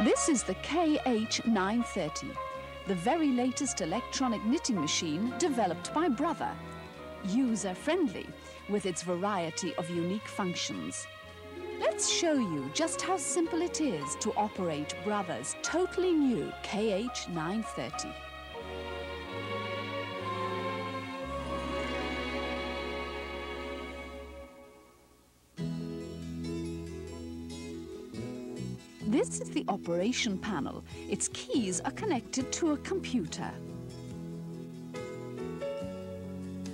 This is the KH930, the very latest electronic knitting machine developed by Brother. User-friendly, with its variety of unique functions. Let's show you just how simple it is to operate Brother's totally new KH930. This is the operation panel. Its keys are connected to a computer.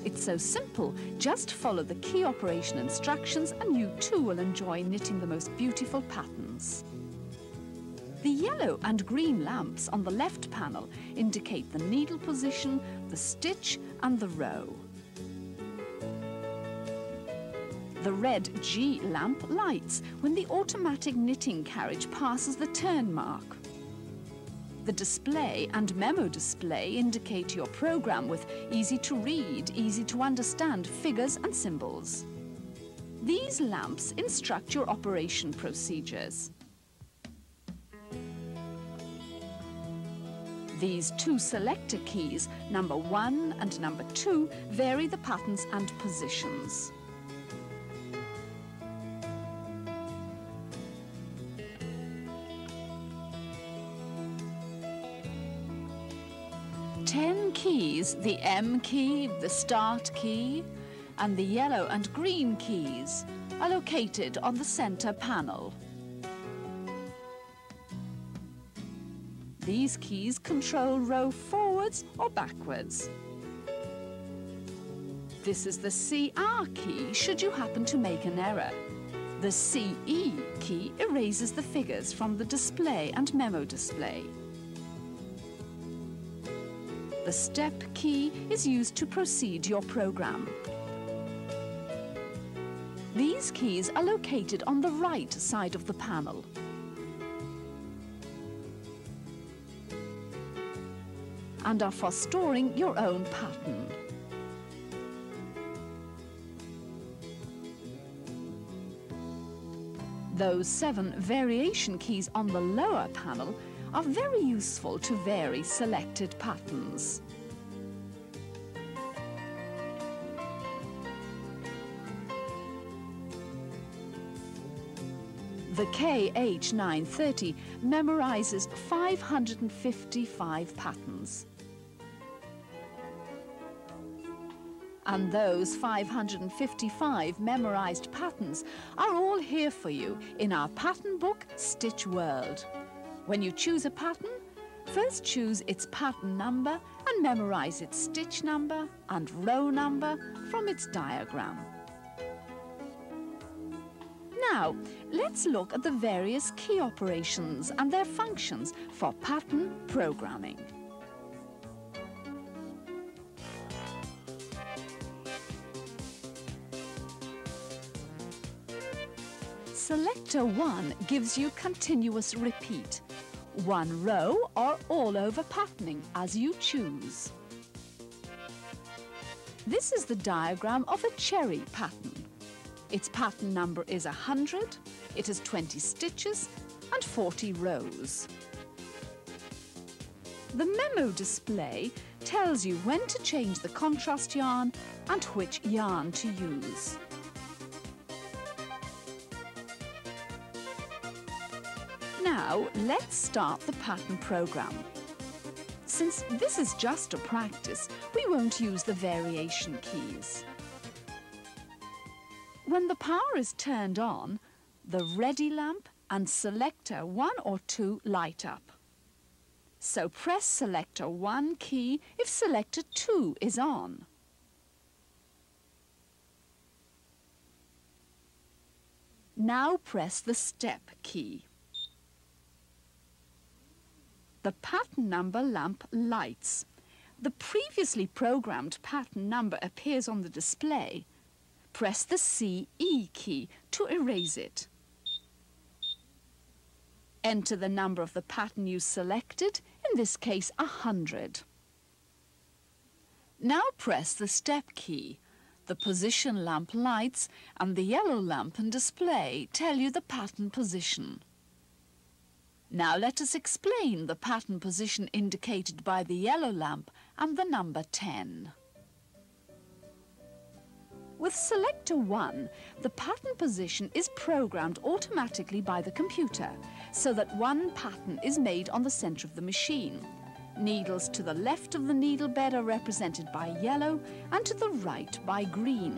It's so simple, just follow the key operation instructions and you too will enjoy knitting the most beautiful patterns. The yellow and green lamps on the left panel indicate the needle position, the stitch and the row. The red G lamp lights when the automatic knitting carriage passes the turn mark. The display and memo display indicate your program with easy to read, easy to understand figures and symbols. These lamps instruct your operation procedures. These two selector keys, number 1 and number 2, vary the patterns and positions. Ten keys, the M key, the Start key, and the yellow and green keys are located on the center panel. These keys control row forwards or backwards. This is the CR key should you happen to make an error. The CE key erases the figures from the display and memo display. The step key is used to proceed your program. These keys are located on the right side of the panel. And are for storing your own pattern. Those 7 variation keys on the lower panel are very useful to vary selected patterns. The KH930 memorizes 555 patterns. And those 555 memorized patterns are all here for you in our pattern book, Stitch World. When you choose a pattern, first choose its pattern number and memorize its stitch number and row number from its diagram. Now, let's look at the various key operations and their functions for pattern programming. Selector 1 gives you continuous repeat. One row or all over patterning as you choose. This is the diagram of a cherry pattern. Its pattern number is 100, it has 20 stitches and 40 rows. The memo display tells you when to change the contrast yarn and which yarn to use. Now, let's start the pattern program. Since this is just a practice, we won't use the variation keys. When the power is turned on, the ready lamp and selector 1 or 2 light up. So press selector 1 key if selector 2 is on. Now press the step key. The pattern number lamp lights. The previously programmed pattern number appears on the display. Press the CE key to erase it. Enter the number of the pattern you selected, in this case 100. Now press the step key. The position lamp lights and the yellow lamp and display tell you the pattern position. Now let us explain the pattern position indicated by the yellow lamp and the number 10. With Selector 1, the pattern position is programmed automatically by the computer, so that one pattern is made on the centre of the machine. Needles to the left of the needle bed are represented by yellow and to the right by green.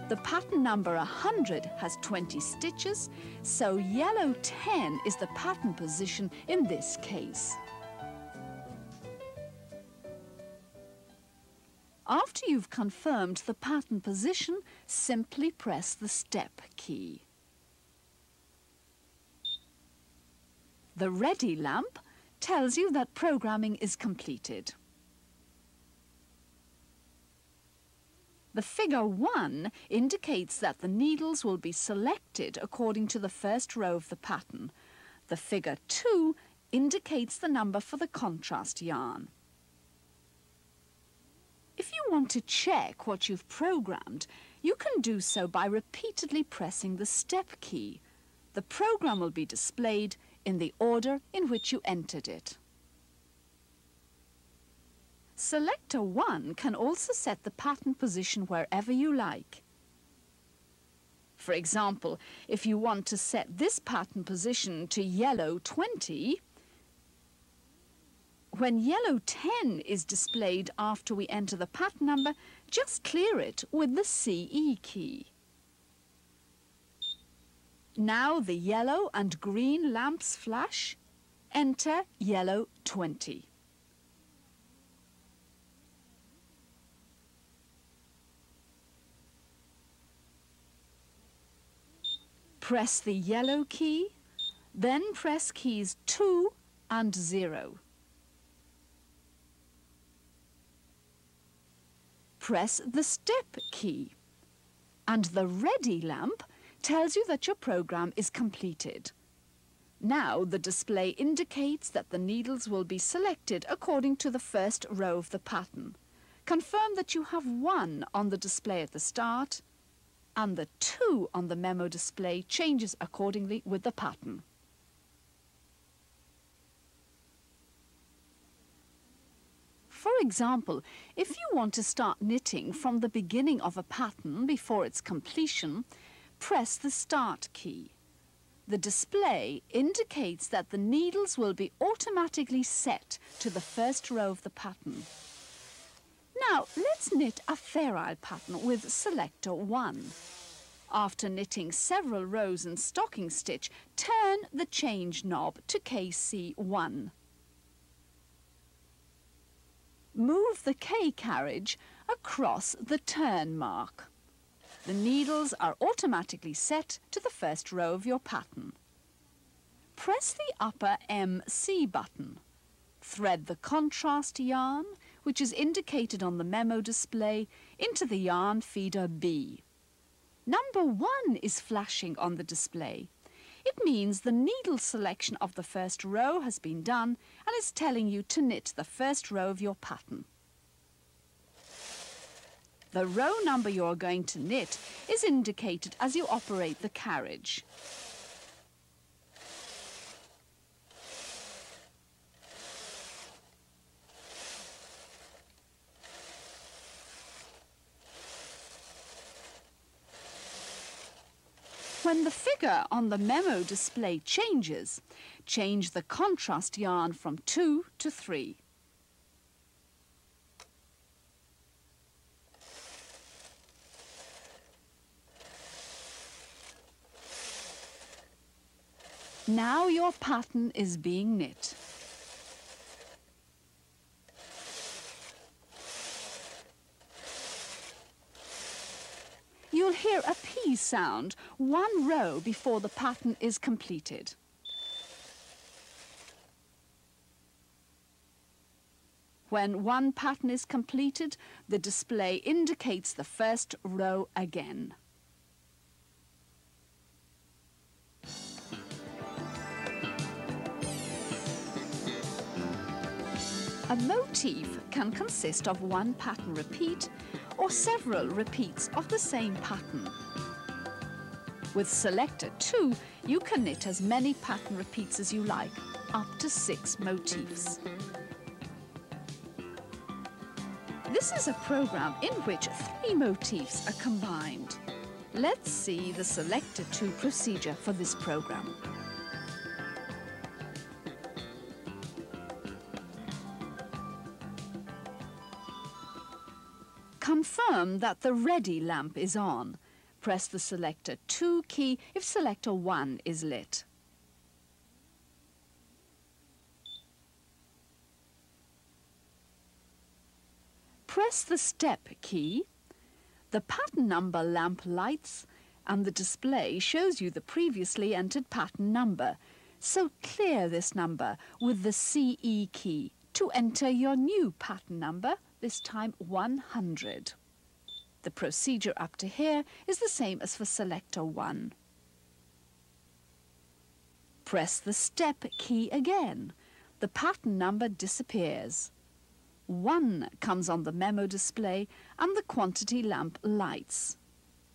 The pattern number 100 has 20 stitches, so yellow 10 is the pattern position in this case. After you've confirmed the pattern position, simply press the step key. The ready lamp tells you that programming is completed. The figure 1 indicates that the needles will be selected according to the first row of the pattern. The figure 2 indicates the number for the contrast yarn. If you want to check what you've programmed, you can do so by repeatedly pressing the step key. The program will be displayed in the order in which you entered it. Selector 1 can also set the pattern position wherever you like. For example, if you want to set this pattern position to yellow 20, when yellow 10 is displayed after we enter the pattern number, just clear it with the CE key. Now the yellow and green lamps flash. Enter yellow 20. Press the yellow key, then press keys 2 and 0. Press the step key, and the ready lamp tells you that your program is completed. Now the display indicates that the needles will be selected according to the first row of the pattern. Confirm that you have 1 on the display at the start, and the 2 on the memo display changes accordingly with the pattern. For example, if you want to start knitting from the beginning of a pattern before its completion, press the Start key. The display indicates that the needles will be automatically set to the first row of the pattern. Now, let's knit a Fair Isle pattern with Selector 1. After knitting several rows in stocking stitch, turn the change knob to KC1. Move the K carriage across the turn mark. The needles are automatically set to the first row of your pattern. Press the upper MC button. Thread the contrast yarn, which is indicated on the memo display, into the yarn feeder B. Number 1 is flashing on the display. It means the needle selection of the first row has been done and is telling you to knit the first row of your pattern. The row number you are going to knit is indicated as you operate the carriage. When the figure on the memo display changes, change the contrast yarn from 2 to 3. Now your pattern is being knit. You'll hear a P sound 1 row before the pattern is completed. When one pattern is completed, the display indicates the first row again. A motif can consist of one pattern repeat or several repeats of the same pattern. With Selector 2, you can knit as many pattern repeats as you like, up to 6 motifs. This is a program in which 3 motifs are combined. Let's see the Selector 2 procedure for this program. Confirm that the Ready lamp is on. Press the Selector 2 key if Selector 1 is lit. Press the Step key. The pattern number lamp lights and the display shows you the previously entered pattern number. So clear this number with the CE key to enter your new pattern number, this time 100. The procedure up to here is the same as for Selector 1. Press the Step key again. The pattern number disappears. 1 comes on the memo display and the quantity lamp lights.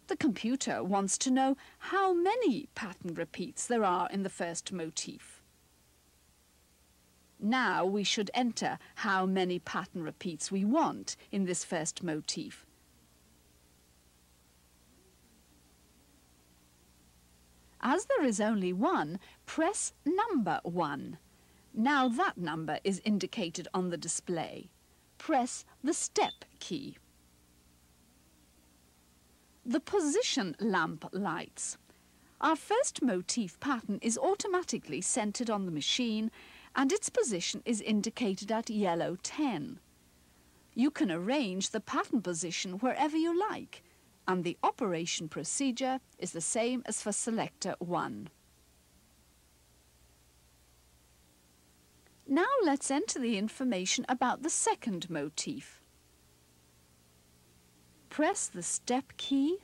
The computer wants to know how many pattern repeats there are in the first motif. Now we should enter how many pattern repeats we want in this first motif. As there is only 1, press number 1. Now that number is indicated on the display. Press the Step key. The position lamp lights. Our first motif pattern is automatically centered on the machine and its position is indicated at yellow 10. You can arrange the pattern position wherever you like, and the operation procedure is the same as for Selector 1. Now let's enter the information about the second motif. Press the Step key.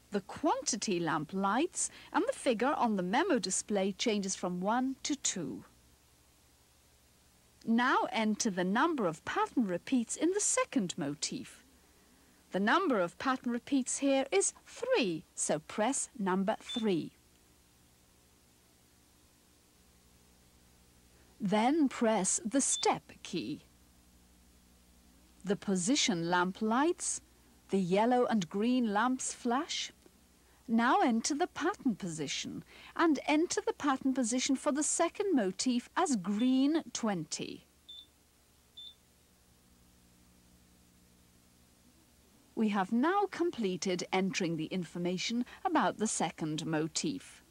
The quantity lamp lights and the figure on the memo display changes from 1 to 2. Now enter the number of pattern repeats in the second motif. The number of pattern repeats here is 3, so press number 3. Then press the Step key. The position lamp lights, the yellow and green lamps flash. Now enter the pattern position and enter the pattern position for the second motif as green 20. We have now completed entering the information about the second motif.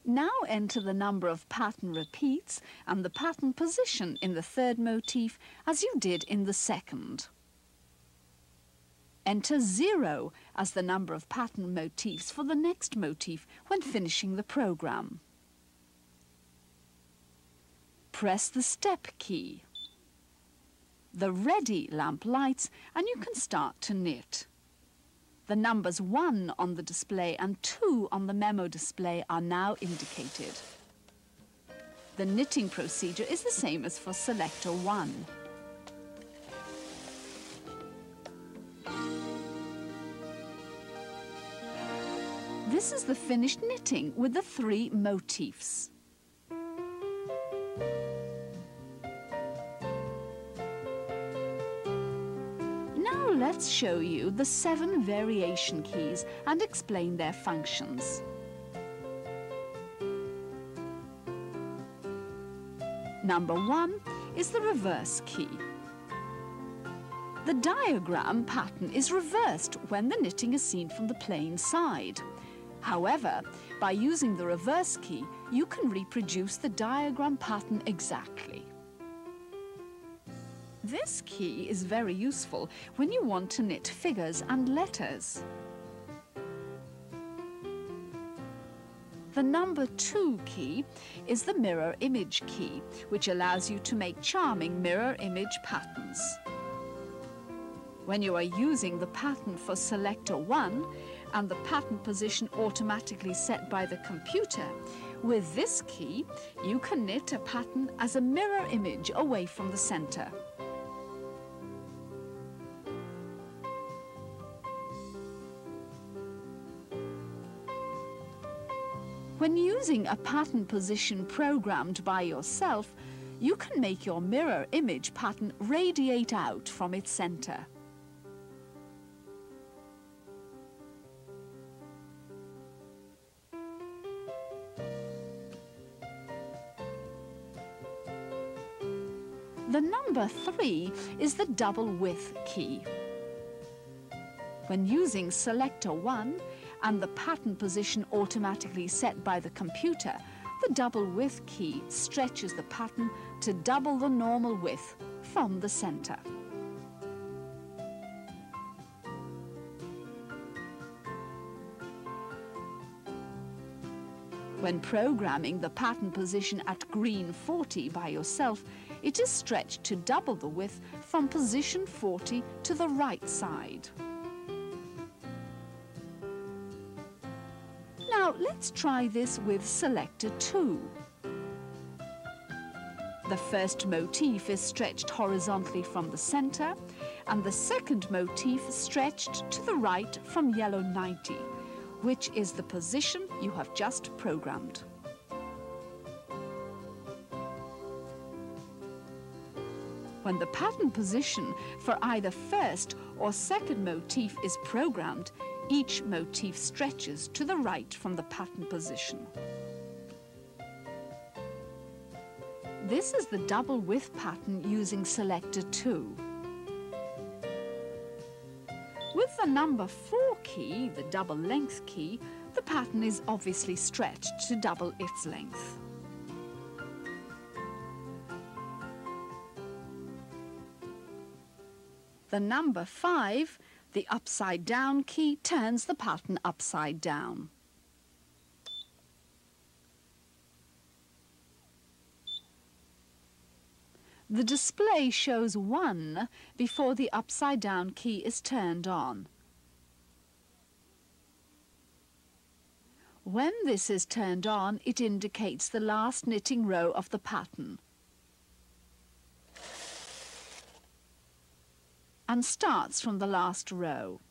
Now enter the number of pattern repeats and the pattern position in the third motif as you did in the second. Enter 0 as the number of pattern motifs for the next motif when finishing the program. Press the Step key. The Ready lamp lights and you can start to knit. The numbers 1 on the display and 2 on the memo display are now indicated. The knitting procedure is the same as for Selector 1. This is the finished knitting with the 3 motifs. Let's show you the 7 variation keys and explain their functions. Number 1 is the reverse key. The diagram pattern is reversed when the knitting is seen from the plain side. However, by using the reverse key, you can reproduce the diagram pattern exactly. This key is very useful when you want to knit figures and letters. The number 2 key is the mirror image key, which allows you to make charming mirror image patterns. When you are using the pattern for Selector 1 and the pattern position automatically set by the computer, with this key you can knit a pattern as a mirror image away from the center. When using a pattern position programmed by yourself, you can make your mirror image pattern radiate out from its center. The number 3 is the double width key. When using selector 1 and the pattern position automatically set by the computer, the double width key stretches the pattern to double the normal width from the center. When programming the pattern position at green 40 by yourself, it is stretched to double the width from position 40 to the right side. Now let's try this with selector 2. The first motif is stretched horizontally from the center, and the second motif stretched to the right from yellow 90, which is the position you have just programmed. When the pattern position for either first or second motif is programmed, each motif stretches to the right from the pattern position. This is the double width pattern using selector 2. With the number 4 key, the double length key, the pattern is obviously stretched to double its length. The number 5, the upside down key, turns the pattern upside down. The display shows 1 before the upside down key is turned on. When this is turned on, it indicates the last knitting row of the pattern and starts from the last row.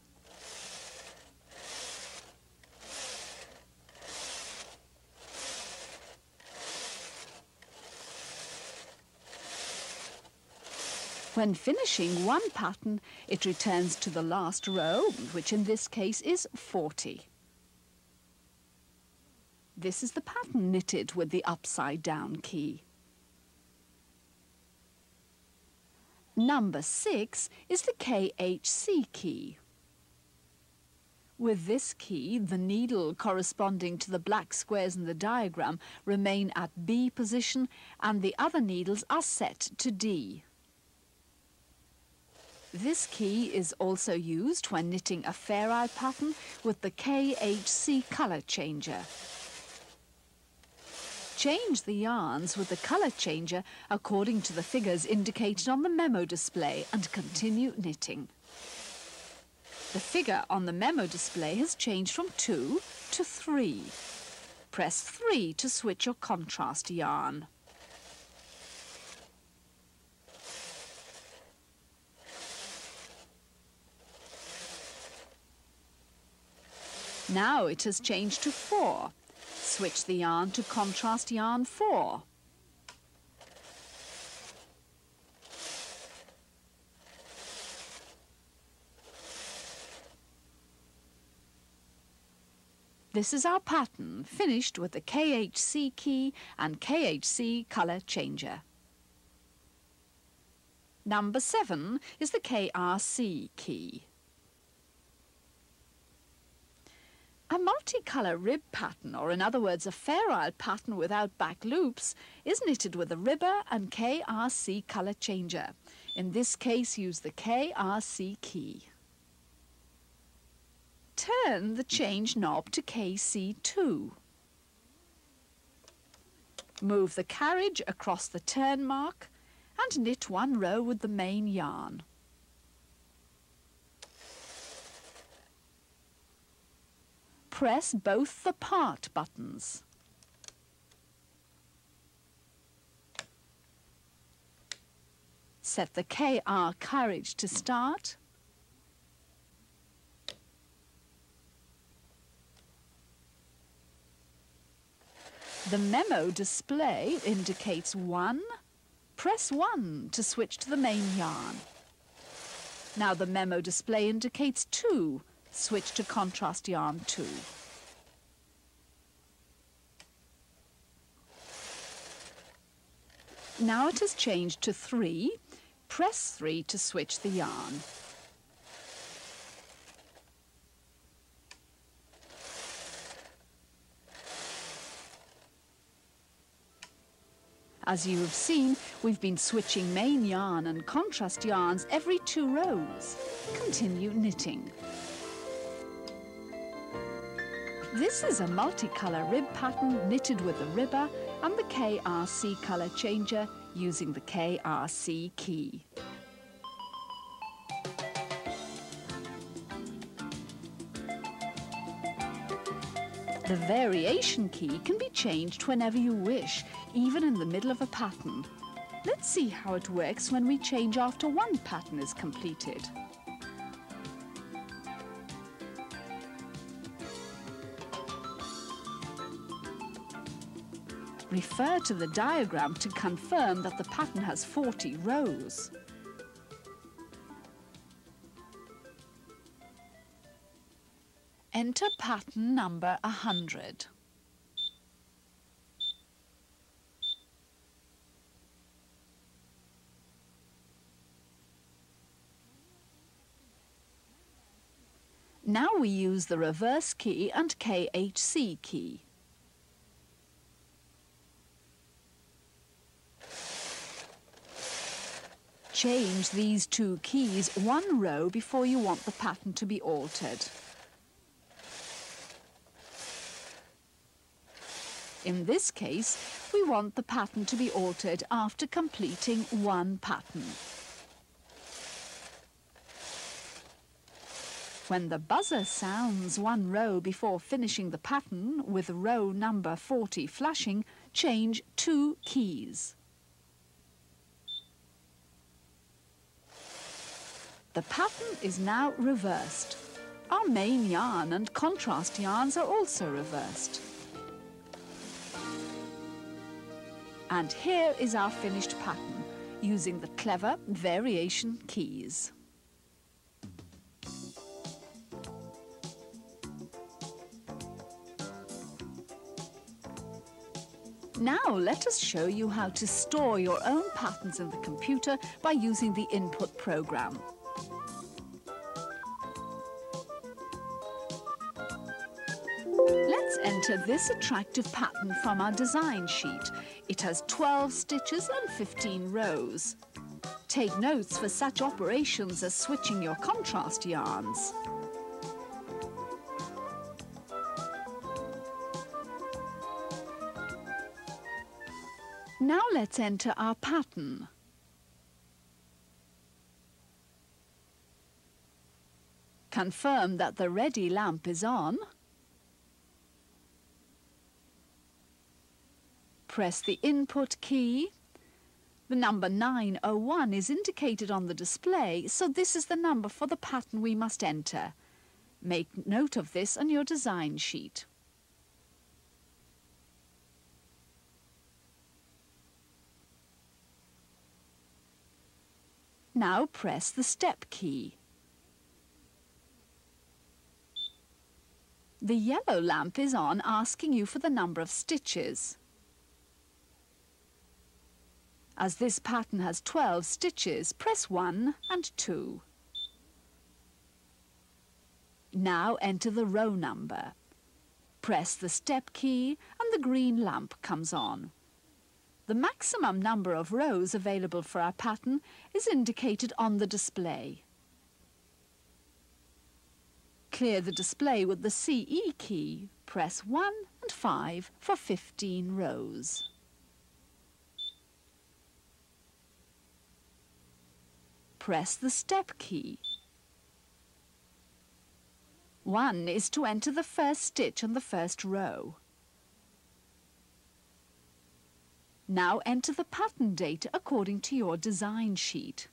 When finishing one pattern, it returns to the last row, which in this case is 40. This is the pattern knitted with the upside down key. Number 6 is the KHC key. With this key, the needle corresponding to the black squares in the diagram remain at B position and the other needles are set to D. This key is also used when knitting a Fair Isle pattern with the KHC colour changer. Change the yarns with the colour changer according to the figures indicated on the memo display and continue knitting. The figure on the memo display has changed from 2 to 3. Press 3 to switch your contrast yarn. Now it has changed to 4. Switch the yarn to contrast yarn 4. This is our pattern, finished with the KHC key and KHC colour changer. Number 7 is the KRC key. A multicolour rib pattern, or in other words a Fair Isle pattern without back loops, is knitted with a ribber and KRC colour changer. In this case, use the KRC key. Turn the change knob to KC2. Move the carriage across the turn mark and knit one row with the main yarn. Press both the part buttons. Set the KR carriage to start. The memo display indicates 1. Press 1 to switch to the main yarn. Now the memo display indicates 2. Switch to contrast yarn 2. Now it has changed to 3. Press 3 to switch the yarn. As you have seen, we've been switching main yarn and contrast yarns every 2 rows. Continue knitting. This is a multicolour rib pattern knitted with the ribber and the KRC colour changer using the KRC key. The variation key can be changed whenever you wish, even in the middle of a pattern. Let's see how it works when we change after one pattern is completed. Refer to the diagram to confirm that the pattern has 40 rows. Enter pattern number 100. Now we use the reverse key and KHC key. Change these 2 keys 1 row before you want the pattern to be altered. In this case, we want the pattern to be altered after completing 1 pattern. When the buzzer sounds 1 row before finishing the pattern with row number 40 flashing, change 2 keys. The pattern is now reversed. Our main yarn and contrast yarns are also reversed. And here is our finished pattern using the clever variation keys. Now let us show you how to store your own patterns in the computer by using the input program. Let's enter this attractive pattern from our design sheet. It has 12 stitches and 15 rows. Take notes for such operations as switching your contrast yarns. Now let's enter our pattern. Confirm that the ready lamp is on. Press the input key. The number 901 is indicated on the display, so this is the number for the pattern we must enter. Make note of this on your design sheet. Now press the step key. The yellow lamp is on, asking you for the number of stitches. As this pattern has 12 stitches, press 1 and 2. Now enter the row number. Press the step key and the green lamp comes on. The maximum number of rows available for our pattern is indicated on the display. Clear the display with the CE key. Press 1 and 5 for 15 rows. Press the step key. 1 is to enter the first stitch on the first row. Now enter the pattern date according to your design sheet.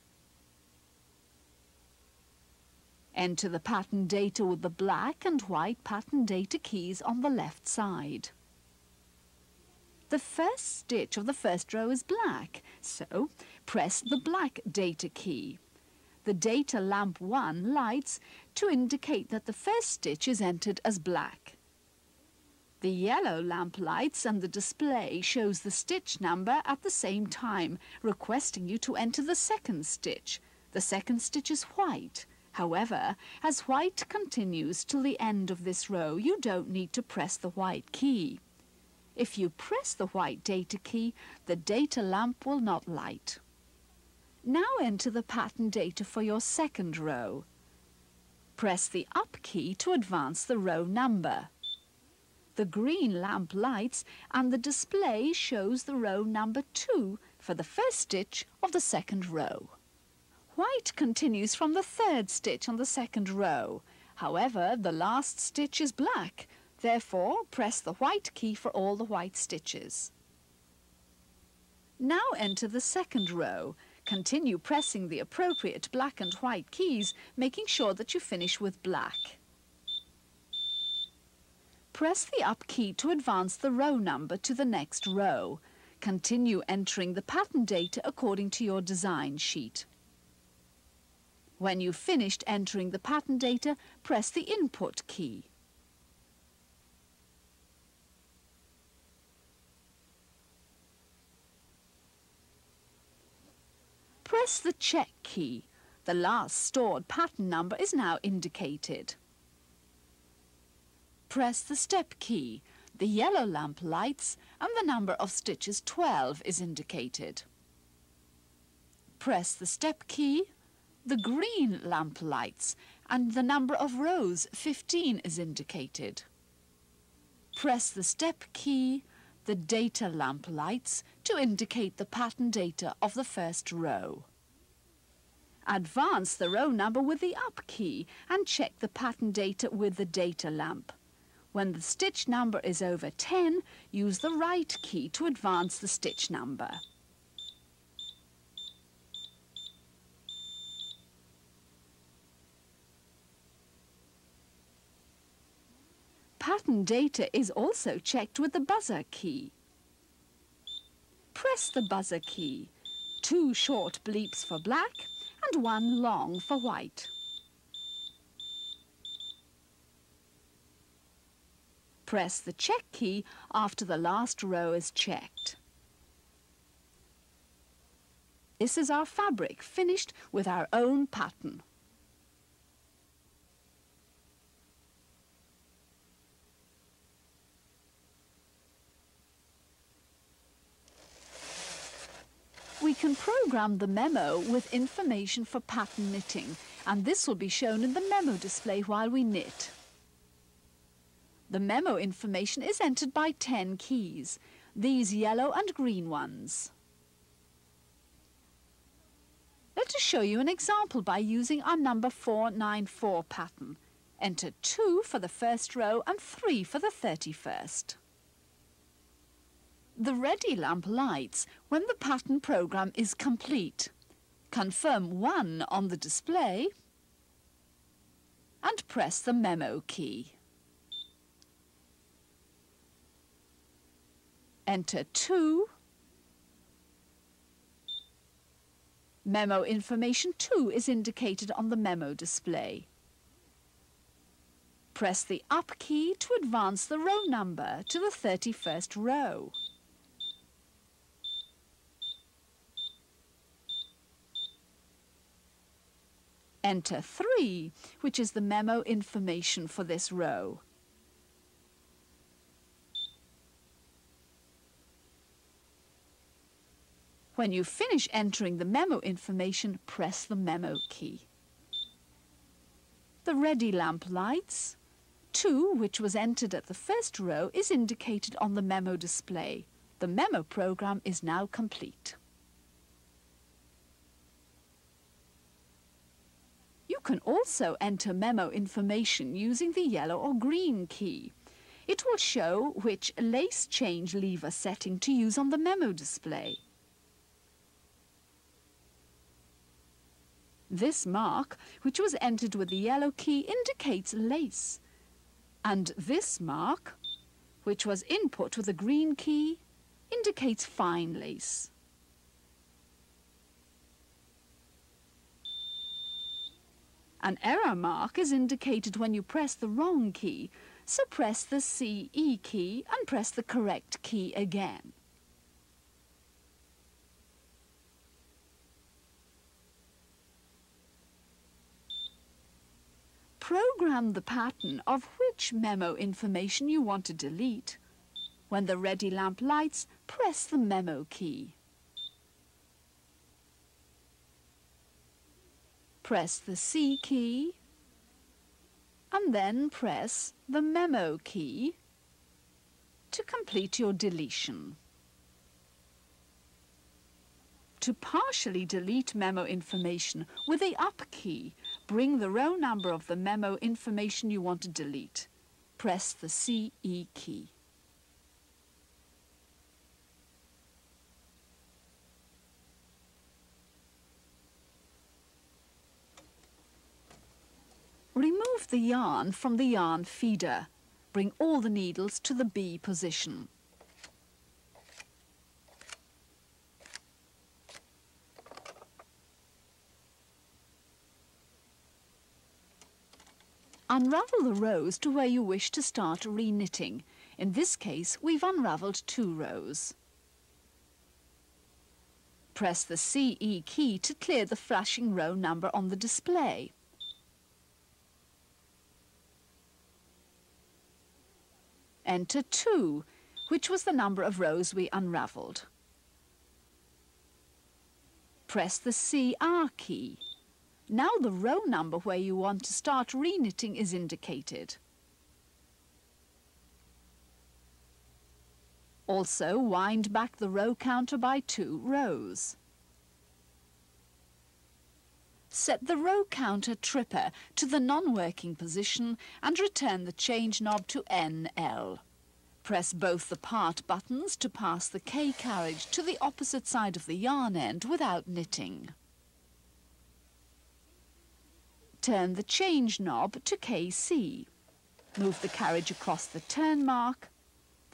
Enter the pattern data with the black and white pattern data keys on the left side. The first stitch of the first row is black, so press the black data key. The data lamp 1 lights to indicate that the first stitch is entered as black. The yellow lamp lights and the display shows the stitch number at the same time, requesting you to enter the second stitch. The second stitch is white. However, as white continues till the end of this row, you don't need to press the white key. If you press the white data key, the data lamp will not light. Now enter the pattern data for your second row. Press the up key to advance the row number. The green lamp lights and the display shows the row number 2 for the first stitch of the second row. White continues from the third stitch on the second row. However, the last stitch is black. Therefore, press the white key for all the white stitches. Now enter the second row. Continue pressing the appropriate black and white keys, making sure that you finish with black. Press the up key to advance the row number to the next row. Continue entering the pattern data according to your design sheet. When you've finished entering the pattern data, press the input key. Press the check key. The last stored pattern number is now indicated. Press the step key. The yellow lamp lights and the number of stitches 12 is indicated. Press the step key. The green lamp lights and the number of rows 15 is indicated. Press the step key. The data lamp lights to indicate the pattern data of the first row. Advance the row number with the up key and check the pattern data with the data lamp. When the stitch number is over 10, use the right key to advance the stitch number. Pattern data is also checked with the buzzer key. Press the buzzer key. 2 short bleeps for black and 1 long for white. Press the check key after the last row is checked. This is our fabric finished with our own pattern. We can program the memo with information for pattern knitting, and this will be shown in the memo display while we knit. The memo information is entered by 10 keys, these yellow and green ones. Let us show you an example by using our number 494 pattern. Enter 2 for the first row and 3 for the 31st. The ready lamp lights when the pattern program is complete. Confirm 1 on the display and press the memo key. Enter 2. Memo information 2 is indicated on the memo display. Press the up key to advance the row number to the 31st row. Enter 3, which is the memo information for this row. When you finish entering the memo information, press the memo key. The ready lamp lights, 2, which was entered at the first row, is indicated on the memo display. The memo program is now complete. You can also enter memo information using the yellow or green key. It will show which lace change lever setting to use on the memo display. This mark, which was entered with the yellow key, indicates lace. And this mark, which was input with the green key, indicates fine lace. An error mark is indicated when you press the wrong key, so press the CE key and press the correct key again. Program the pattern of which memo information you want to delete. When the ready lamp lights, press the memo key. Press the C key and then press the memo key to complete your deletion. To partially delete memo information with the up key, bring the row number of the memo information you want to delete. Press the CE key. Remove the yarn from the yarn feeder. Bring all the needles to the B position. Unravel the rows to where you wish to start re-knitting. In this case, we've unravelled 2 rows. Press the CE key to clear the flashing row number on the display. Enter 2, which was the number of rows we unravelled. Press the CR key. Now the row number where you want to start re-knitting is indicated. Also, wind back the row counter by 2 rows. Set the row counter tripper to the non-working position and return the change knob to NL. Press both the part buttons to pass the K carriage to the opposite side of the yarn end without knitting. Turn the change knob to KC. Move the carriage across the turn mark.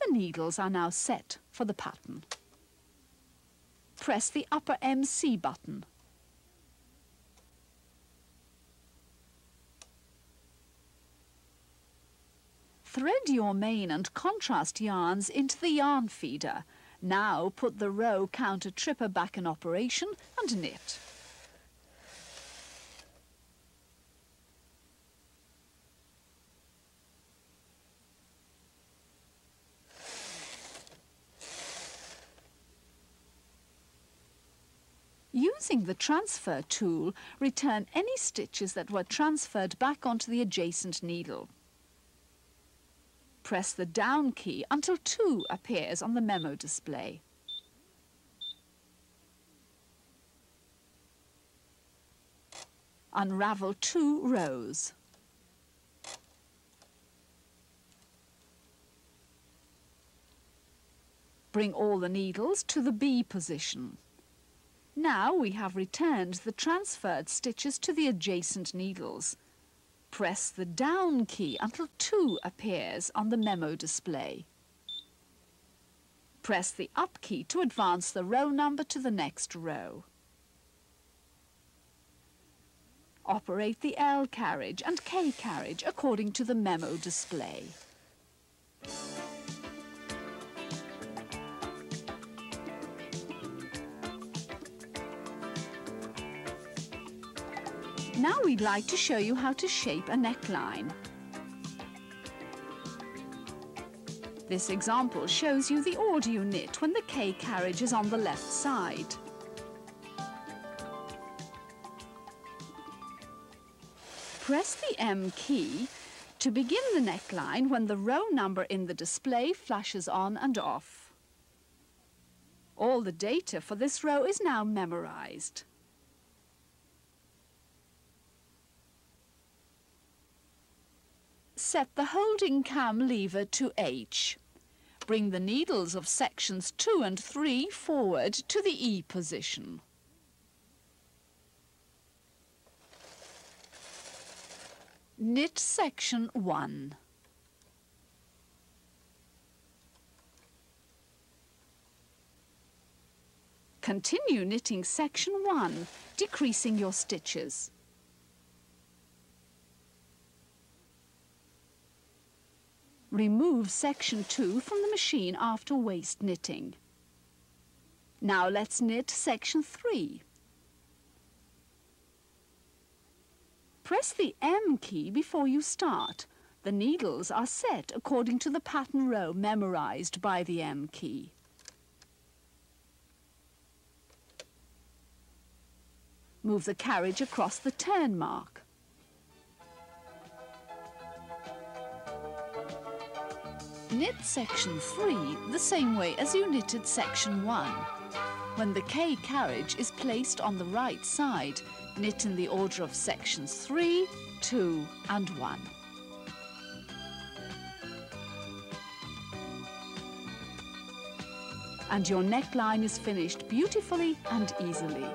The needles are now set for the pattern. Press the upper MC button. Thread your main and contrast yarns into the yarn feeder. Now put the row counter tripper back in operation and knit. Using the transfer tool, return any stitches that were transferred back onto the adjacent needle. Press the down key until 2 appears on the memo display. Unravel 2 rows. Bring all the needles to the B position. Now we have returned the transferred stitches to the adjacent needles. Press the down key until 2 appears on the memo display. Press the up key to advance the row number to the next row. Operate the L carriage and K carriage according to the memo display. Now we'd like to show you how to shape a neckline. This example shows you the order you knit when the K carriage is on the left side. Press the M key to begin the neckline when the row number in the display flashes on and off. All the data for this row is now memorized. Set the holding cam lever to H. Bring the needles of sections 2 and 3 forward to the E position. Knit section 1. Continue knitting section 1, decreasing your stitches. Remove section 2 from the machine after waist knitting. Now let's knit section 3. Press the M key before you start. The needles are set according to the pattern row memorized by the M key. Move the carriage across the turn mark. Knit section 3 the same way as you knitted section 1. When the K carriage is placed on the right side, knit in the order of sections 3, 2 and 1. And your neckline is finished beautifully and easily.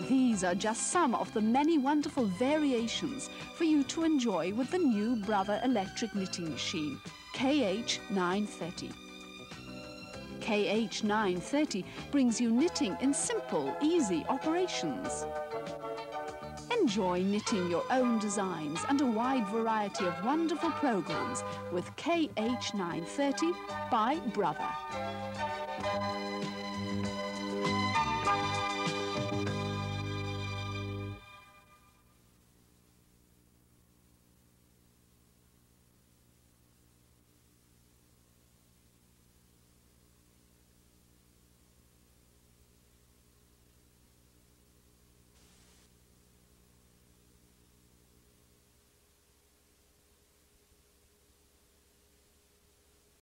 These are just some of the many wonderful variations for you to enjoy with the new Brother electric knitting machine, KH930. KH930 brings you knitting in simple, easy operations. Enjoy knitting your own designs and a wide variety of wonderful programs with KH930 by Brother.